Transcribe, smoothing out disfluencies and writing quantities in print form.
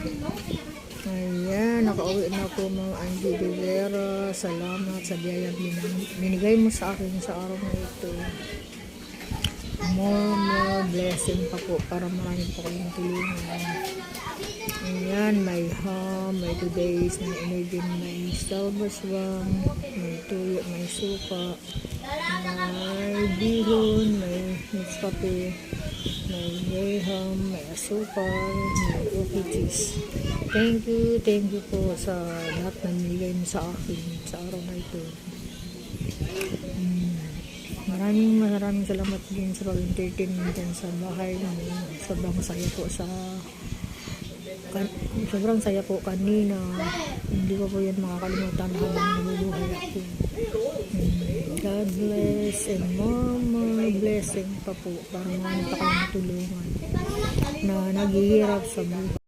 Ayan, nakauwi na po mga Angie Rivera. Salamat sa biyayang binigay mo sa akin sa araw na ito. More blessing pa po para marami po kayong tulungan. Ayan, may ham, may 2 days, may energy, may salbaswang, may tuyo, may suka, may bihon, may mixed kape, may graham, may asukal, may coffee cheese. Thank you po sa lahat na nilagay mo sa akin sa araw na ito. Maraming salamat din sa pag-entertain dyan sa bahay. Sobrang saya po kanina. Hindi ko po yan makakalimutan habang nabubuhay ako. God bless and more blessing pa po para marami pa kayong tulungan na naghihirap sa buhay.